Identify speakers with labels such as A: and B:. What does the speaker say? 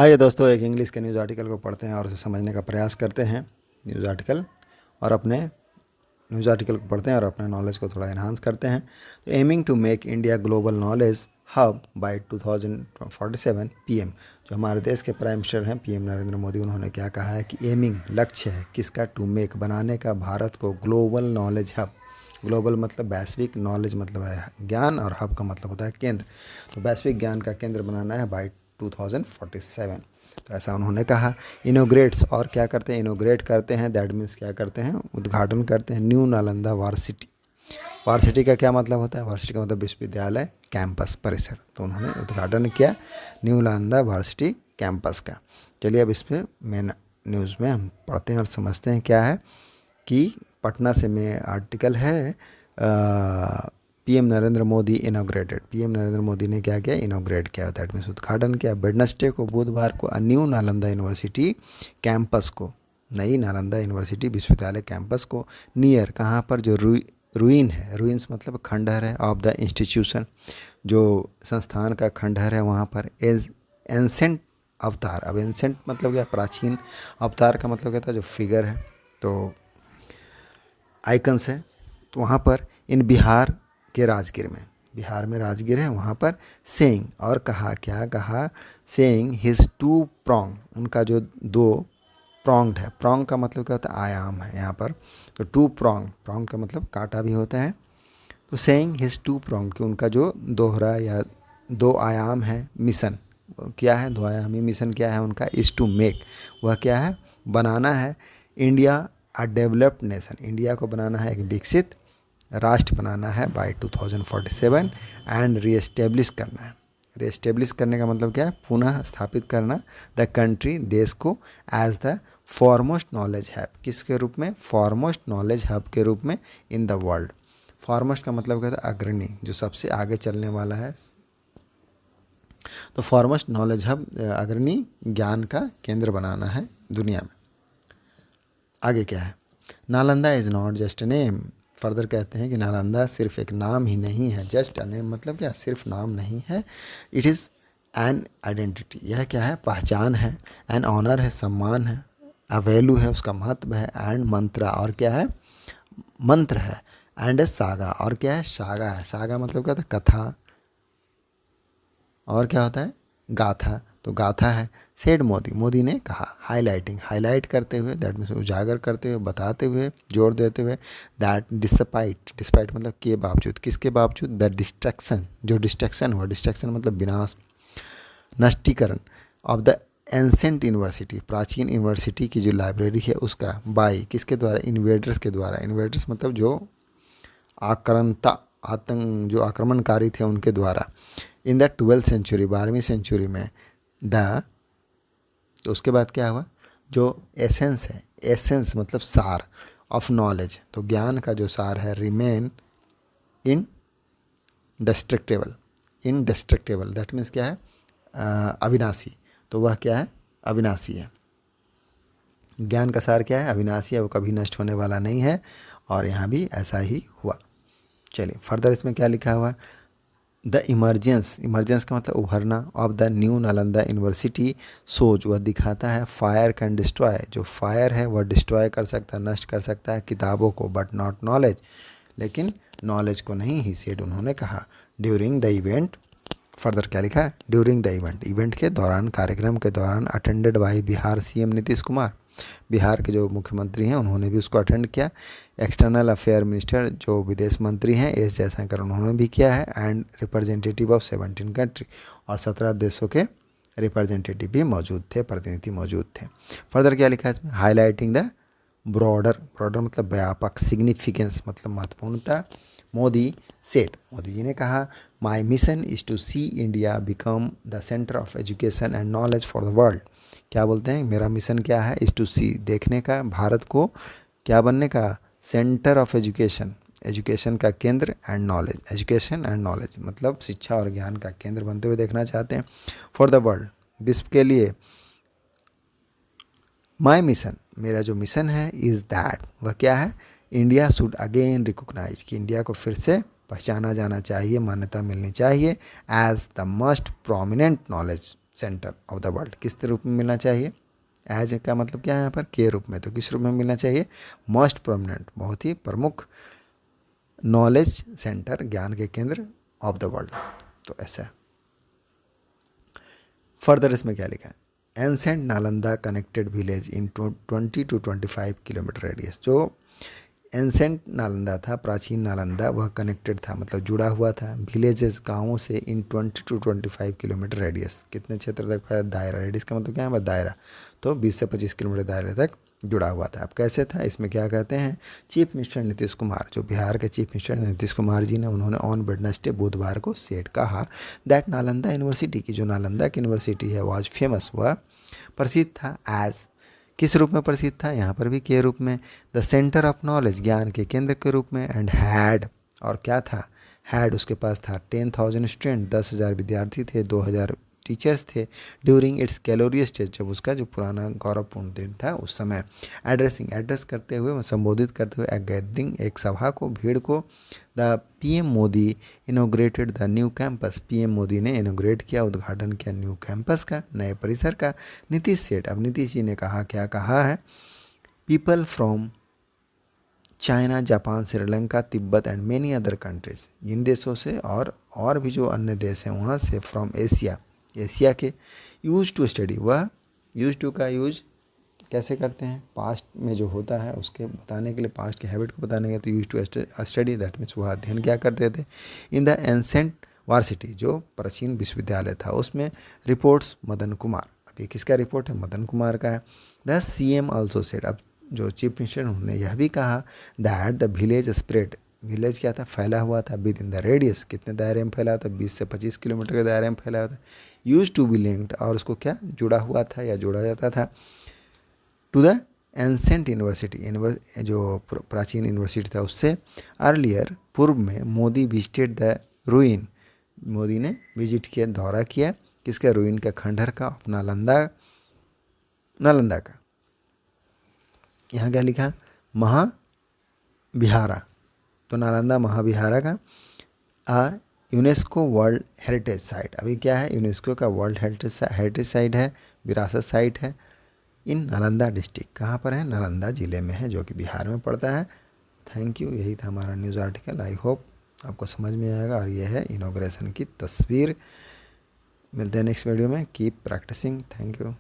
A: आइए दोस्तों, एक इंग्लिश के न्यूज़ आर्टिकल को पढ़ते हैं और उसे समझने का प्रयास करते हैं। न्यूज़ आर्टिकल और अपने न्यूज़ आर्टिकल को पढ़ते हैं और अपने नॉलेज को थोड़ा इन्हांस करते हैं। तो aiming to make India global knowledge hub by 2047 PM, जो हमारे देश के प्राइम मिनिस्टर हैं पीएम नरेंद्र मोदी, उन्होंने क्या कहा है कि एमिंग लक्ष्य है किसका, टू मेक बनाने का, भारत को ग्लोबल नॉलेज हब। ग्लोबल मतलब वैश्विक, नॉलेज मतलब है ज्ञान, और हब का मतलब होता है केंद्र। तो वैश्विक ज्ञान का केंद्र बनाना है बाय 2047। तो ऐसा उन्होंने कहा। इनोग्रेट्स, और क्या करते हैं, इनोग्रेट करते हैं, दैट मीन्स क्या करते हैं, उद्घाटन करते हैं न्यू नालंदा वार्सिटी। वार्सिटी का क्या मतलब होता है, वार्सिटी का मतलब विश्वविद्यालय, कैंपस, परिसर। तो उन्होंने उद्घाटन किया न्यू नालंदा वार्सिटी कैंपस का। चलिए अब इस पर मेन न्यूज़ में हम पढ़ते हैं और समझते हैं क्या है कि पटना से में आर्टिकल है। PM Narendra Modi inaugurated, PM Narendra Modi ने क्या किया, इनोग्रेट किया, दैट मीन्स उद्घाटन किया। वेडनेसडे को, बुधवार को, न्यू नालंदा यूनिवर्सिटी कैंपस को, नई नालंदा यूनिवर्सिटी विश्वविद्यालय कैंपस को, नियर कहाँ पर, जो रुइन है, रुइन्स मतलब खंडहर है, ऑफ द इंस्टीट्यूशन, जो संस्थान का खंडहर है वहाँ पर। एंसेंट अवतार, अब एंसेंट मतलब क्या, प्राचीन, अवतार का मतलब क्या था, जो फिगर है, तो आइकन्स है। तो वहाँ पर इन बिहार के राजगीर में, बिहार में राजगीर है वहाँ पर, सेइंग, और कहा, क्या कहा, सेइंग हिज टू प्रोंग, उनका जो दो प्रोंग्ड है, प्रोंग का मतलब क्या होता है, आयाम है यहाँ पर। तो टू प्रोंग, प्रोंग का मतलब कांटा भी होता है। तो सेइंग हिज टू प्रोंग, कि उनका जो दोहरा या दो आयाम है मिशन, क्या है, दो आयामी मिशन क्या है उनका, इज़ टू मेक, वह क्या है, बनाना है, India a developed nation, India को बनाना है एक विकसित राष्ट्र बनाना है बाय 2047, एंड रीएस्टेब्लिश करना है। रीएस्टेब्लिश करने का मतलब क्या है, पुनः स्थापित करना, द कंट्री, देश को, as the foremost knowledge hub, किसके रूप में, फॉरमोस्ट नॉलेज हब के रूप में इन द वर्ल्ड। फॉरमोस्ट का मतलब क्या है, अग्रणी, जो सबसे आगे चलने वाला है। तो फॉरमोस्ट नॉलेज हब, अग्रणी ज्ञान का केंद्र बनाना है दुनिया में। आगे क्या है, Nalanda is not just a name, further कहते हैं कि नालंदा सिर्फ एक नाम ही नहीं है, जस्ट अ नेम मतलब क्या, सिर्फ नाम नहीं है, इट इज़ एन आइडेंटिटी, यह क्या है, पहचान है, एन ऑनर है, सम्मान है, अ वैल्यू है, उसका महत्व है, एंड मंत्रा, और क्या है, मंत्र है, एंड ए सागा, और क्या है, सागा है, सागा मतलब क्या था, कथा, और क्या होता है, गाथा, तो गाथा है। सेड मोदी, मोदी ने कहा, हाईलाइटिंग, हाईलाइट करते हुए, दैट मीन्स उजागर करते हुए, बताते हुए, जोर देते हुए, दैट डिस्पाइट, डिस्पाइट मतलब के बावजूद, किसके बावजूद, द डिस्ट्रक्शन, जो डिस्ट्रक्शन हुआ, डिस्ट्रक्शन मतलब विनाश, नष्टीकरण, ऑफ द एंसेंट यूनिवर्सिटी, प्राचीन यूनिवर्सिटी की जो लाइब्रेरी है उसका, बाई, किसके द्वारा, इन्वेडर्स के द्वारा, इन्वेडर्स मतलब जो आक्रांता, आतंक, जो आक्रमणकारी थे उनके द्वारा, इन द 12th सेंचुरी, 12वीं सेंचुरी में, द, तो उसके बाद क्या हुआ, जो एसेंस है, एसेंस मतलब सार, ऑफ नॉलेज, तो ज्ञान का जो सार है, remain in destructible, indestructible, that means क्या है, अविनाशी, तो वह क्या है, अविनाशी है। ज्ञान का सार क्या है, अविनाशी है, वो कभी नष्ट होने वाला नहीं है, और यहाँ भी ऐसा ही हुआ। चलिए फर्दर इसमें क्या लिखा हुआ, द इमरजेंस, इमरजेंस का मतलब उभरना, of the new Nalanda university सोच, वह दिखाता है, फायर कैन डिस्ट्रॉय, जो फायर है वह डिस्ट्रॉय कर सकता है, नष्ट कर सकता है किताबों को, बट नॉट नॉलेज, लेकिन नॉलेज को नहीं, ही सेड, उन्होंने कहा। ड्यूरिंग द इवेंट, फर्दर क्या लिखा है, ड्यूरिंग द इवेंट, इवेंट के दौरान, कार्यक्रम के दौरान, attended by Bihar CM Nitish Kumar, Bihar के जो मुख्यमंत्री हैं उन्होंने भी उसको अटेंड किया। एक्सटर्नल अफेयर मिनिस्टर, जो विदेश मंत्री हैं, एस जयशंकर, उन्होंने भी किया है, एंड रिप्रेजेंटेटिव ऑफ 17 कंट्री, और 17 देशों के रिप्रेजेंटेटिव भी मौजूद थे, प्रतिनिधि मौजूद थे। फर्दर क्या लिखा है इसमें, हाईलाइटिंग द ब्रॉडर, ब्रॉडर मतलब व्यापक, सिग्निफिकेंस मतलब महत्वपूर्णता, मोदी सेट, मोदी जी ने कहा, my mission is to see India become the centre of education and knowledge for the world, क्या बोलते हैं, मेरा मिशन क्या है, इज़ टू सी, देखने का, भारत को क्या बनने का, सेंटर ऑफ एजुकेशन, एजुकेशन का केंद्र, and knowledge, education and knowledge मतलब शिक्षा और ज्ञान का केंद्र बनते हुए देखना चाहते हैं, फॉर द वर्ल्ड, विश्व के लिए। माई मिशन, मेरा जो मिशन है, इज़ दैट, वह क्या है, इंडिया शुड अगेन रिकोगनाइज, कि इंडिया को फिर से पहचाना जाना चाहिए, मान्यता मिलनी चाहिए, as the most prominent knowledge centre of the world किस रूप में मिलना चाहिए, एज का मतलब क्या है यहाँ पर, के रूप में, तो किस रूप में मिलना चाहिए, मोस्ट प्रोमिनेंट, बहुत ही प्रमुख नॉलेज सेंटर, ज्ञान के केंद्र ऑफ द वर्ल्ड। तो ऐसा फर्दर इसमें क्या लिखा है, ancient Nalanda connected village in 20 to 25 kilometre radius. जो एंसेंट नालंदा था, प्राचीन नालंदा, वह कनेक्टेड था मतलब जुड़ा हुआ था विलेजेस गाँवों से इन 20 to 25 किलोमीटर रेडियस, कितने क्षेत्र तक फैला, दायरा, रेडियस का मतलब क्या है, दायरा, तो 20 से 25 किलोमीटर दायरे तक जुड़ा हुआ था। अब कैसे था, इसमें क्या कहते हैं, चीफ मिनिस्टर नीतीश कुमार, जो बिहार के चीफ मिनिस्टर नीतीश कुमार जी ने, उन्होंने ऑन वेडनेसडे, बुधवार को सेट कहा दैट नालंदा यूनिवर्सिटी की, जो नालंदा की यूनिवर्सिटी है, वाज फेमस, वह प्रसिद्ध था, एज किस रूप में प्रसिद्ध था, यहाँ पर भी के रूप में, द सेंटर ऑफ नॉलेज, ज्ञान के केंद्र के रूप में, एंड हैड, और क्या था, हैड उसके पास था 10,000 स्टूडेंट, 10,000 विद्यार्थी थे, 2,000 टीचर्स थे, ड्यूरिंग इट्स ग्लोरियस स्टेज, जब उसका जो पुराना गौरवपूर्ण दिन था उस समय, एड्रेस करते हुए, संबोधित करते हुए, ए गैदरिंग, एक सभा को, भीड़ को, the PM Modi inaugurated the new campus, PM Modi ने इनोग्रेट किया, उद्घाटन किया न्यू कैंपस का, नए परिसर का। नीतीश सेठ, अब नीतीश जी ने कहा, क्या कहा है, people from China, Japan, Sri Lanka, Tibet and many other countries, इन देशों से और भी जो अन्य देश हैं वहाँ से, फ्रॉम एशिया, एशिया के, यूज टू स्टडी, वह यूज टू का यूज कैसे करते हैं, पास्ट में जो होता है उसके बताने के लिए, पास्ट के हैबिट को बताने के लिए, तो use to study, that means वह अध्ययन क्या करते थे, इन द एंसेंट वार्सिटी, जो प्राचीन विश्वविद्यालय था, उसमें रिपोर्ट्स मदन कुमार, अब ये किसका रिपोर्ट है, मदन कुमार का है। द सीएम ऑल्सो सेड, अब जो चीफ मिनिस्टर उन्होंने यह भी कहा that the village spread, village क्या था, फैला हुआ था, विद इन द रेडियस, कितने दायरे में फैला था, 20 से 25 किलोमीटर के दायरे में फैला हुआ था, यूज टू बी लिंक्ड, और उसको क्या जुड़ा हुआ था या जोड़ा जाता था, टू द एंसेंट यूनिवर्सिटी, जो प्राचीन यूनिवर्सिटी था उससे, अर्लियर, पूर्व में, मोदी विजिटेड द रूइन, मोदी ने विजिट किया, दौरा किया, किसका, रूइन का, खंडहर का, नालंदा का। यहाँ क्या लिखा, महाविहारा, तो नालंदा महाविहारा का यूनेस्को वर्ल्ड हेरिटेज साइट, अभी क्या है, यूनेस्को का वर्ल्ड हेरिटेज साइट है, विरासत साइट है, इन नालंदा डिस्ट्रिक्ट, कहाँ पर है, नालंदा ज़िले में है, जो कि बिहार में पड़ता है। थैंक यू, यही था हमारा न्यूज़ आर्टिकल, आई होप आपको समझ में आएगा, और यह है इनॉग्रेशन की तस्वीर। मिलते हैं नेक्स्ट वीडियो में, कीप प्रैक्टिसिंग, थैंक यू।